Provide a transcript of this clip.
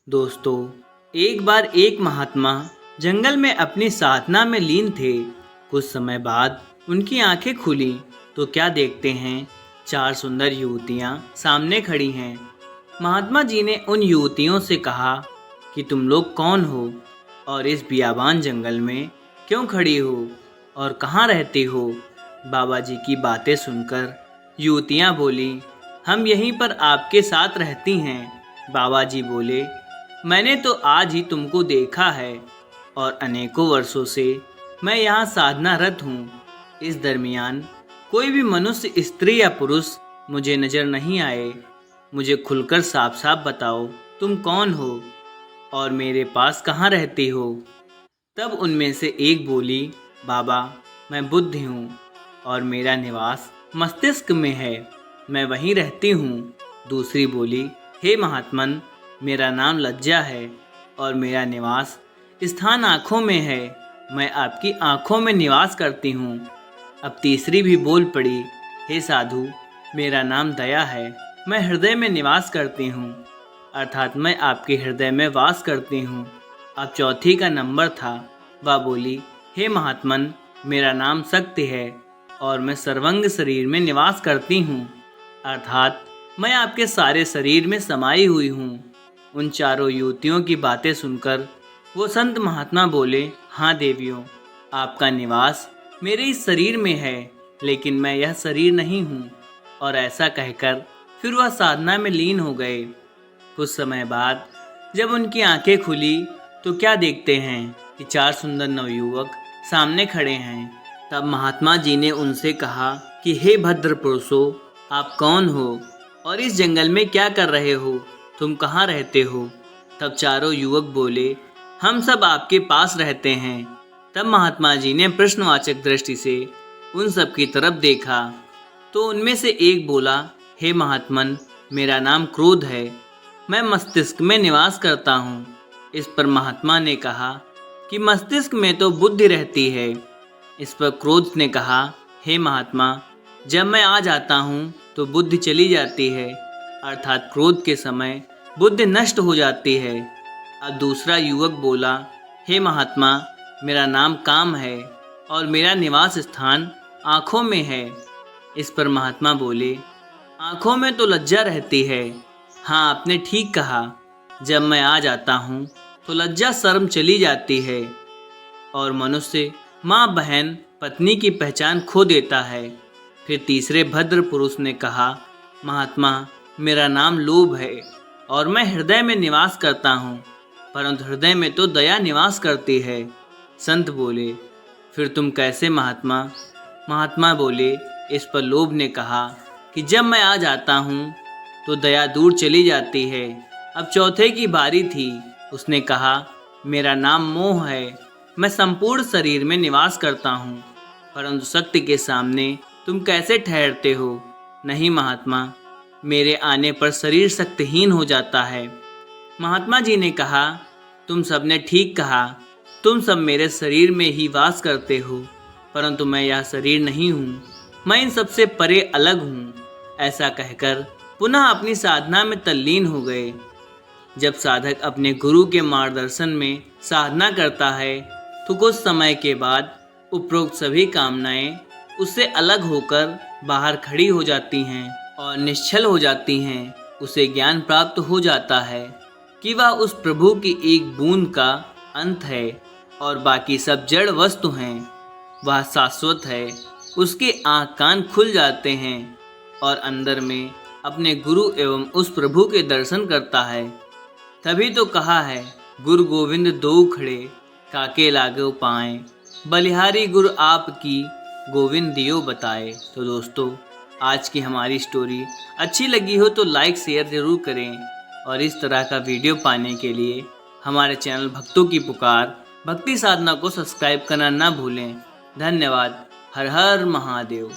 दोस्तों, एक बार एक महात्मा जंगल में अपनी साधना में लीन थे। कुछ समय बाद उनकी आंखें खुली तो क्या देखते हैं, चार सुंदर युवतियां सामने खड़ी हैं। महात्मा जी ने उन युवतियों से कहा कि तुम लोग कौन हो और इस बियाबान जंगल में क्यों खड़ी हो और कहाँ रहती हो। बाबा जी की बातें सुनकर युवतियां बोली, हम यहीं पर आपके साथ रहती हैं। बाबा जी बोले, मैंने तो आज ही तुमको देखा है और अनेकों वर्षों से मैं यहाँ साधनारत हूँ। इस दरमियान कोई भी मनुष्य, स्त्री या पुरुष मुझे नजर नहीं आए। मुझे खुलकर साफ साफ बताओ, तुम कौन हो और मेरे पास कहाँ रहती हो। तब उनमें से एक बोली, बाबा मैं बुद्ध हूँ और मेरा निवास मस्तिष्क में है, मैं वहीं रहती हूँ। दूसरी बोली, हे महात्मन, मेरा नाम लज्जा है और मेरा निवास स्थान आँखों में है, मैं आपकी आँखों में निवास करती हूँ। अब तीसरी भी बोल पड़ी, हे साधु, मेरा नाम दया है, मैं हृदय में निवास करती हूँ, अर्थात मैं आपके हृदय में वास करती हूँ। अब चौथी का नंबर था। वह बोली, हे महात्मन, मेरा नाम शक्ति है और मैं सर्वंग शरीर में निवास करती हूँ, अर्थात मैं आपके सारे शरीर में समाई हुई हूँ। उन चारों युवतियों की बातें सुनकर वो संत महात्मा बोले, हाँ देवियों, आपका निवास मेरे इस शरीर में है, लेकिन मैं यह शरीर नहीं हूँ। और ऐसा कहकर फिर वह साधना में लीन हो गए। कुछ समय बाद जब उनकी आंखें खुली तो क्या देखते हैं कि चार सुंदर नवयुवक सामने खड़े हैं। तब महात्मा जी ने उनसे कहा कि हे भद्र पुरुषों, आप कौन हो और इस जंगल में क्या कर रहे हो, तुम कहाँ रहते हो। तब चारों युवक बोले, हम सब आपके पास रहते हैं। तब महात्मा जी ने प्रश्नवाचक दृष्टि से उन सब की तरफ देखा तो उनमें से एक बोला, हे महात्मन, मेरा नाम क्रोध है, मैं मस्तिष्क में निवास करता हूँ। इस पर महात्मा ने कहा कि मस्तिष्क में तो बुद्धि रहती है। इस पर क्रोध ने कहा, हे महात्मा, जब मैं आ जाता हूँ तो बुद्धि चली जाती है, अर्थात क्रोध के समय बुद्धि नष्ट हो जाती है। अब दूसरा युवक बोला, हे महात्मा, मेरा नाम काम है और मेरा निवास स्थान आँखों में है। इस पर महात्मा बोले, आँखों में तो लज्जा रहती है। हाँ, आपने ठीक कहा, जब मैं आ जाता हूँ तो लज्जा शर्म चली जाती है और मनुष्य माँ, बहन, पत्नी की पहचान खो देता है। फिर तीसरे भद्र पुरुष ने कहा, महात्मा, मेरा नाम लोभ है और मैं हृदय में निवास करता हूँ, परंतु हृदय में तो दया निवास करती है। संत बोले, फिर तुम कैसे महात्मा। महात्मा बोले, इस पर लोभ ने कहा कि जब मैं आ जाता हूँ तो दया दूर चली जाती है। अब चौथे की बारी थी। उसने कहा, मेरा नाम मोह है, मैं संपूर्ण शरीर में निवास करता हूँ, परंतु शक्ति के सामने तुम कैसे ठहरते हो। नहीं महात्मा, मेरे आने पर शरीर शक्तिहीन हो जाता है। महात्मा जी ने कहा, तुम सबने ठीक कहा, तुम सब मेरे शरीर में ही वास करते हो, परंतु मैं यह शरीर नहीं हूँ, मैं इन सबसे परे अलग हूँ। ऐसा कहकर पुनः अपनी साधना में तल्लीन हो गए। जब साधक अपने गुरु के मार्गदर्शन में साधना करता है तो कुछ समय के बाद उपरोक्त सभी कामनाएं उससे अलग होकर बाहर खड़ी हो जाती हैं और निश्चल हो जाती हैं। उसे ज्ञान प्राप्त हो जाता है कि वह उस प्रभु की एक बूंद का अंत है और बाकी सब जड़ वस्तु हैं। वह शाश्वत है। उसके आँख कान खुल जाते हैं और अंदर में अपने गुरु एवं उस प्रभु के दर्शन करता है। तभी तो कहा है, गुरु गोविंद दो खड़े, काके लागो पाएं, बलिहारी गुरु आपकी, गोविंद दियो बताए। तो दोस्तों, आज की हमारी स्टोरी अच्छी लगी हो तो लाइक शेयर ज़रूर करें और इस तरह का वीडियो पाने के लिए हमारे चैनल भक्तों की पुकार भक्ति साधना को सब्सक्राइब करना ना भूलें। धन्यवाद। हर हर महादेव।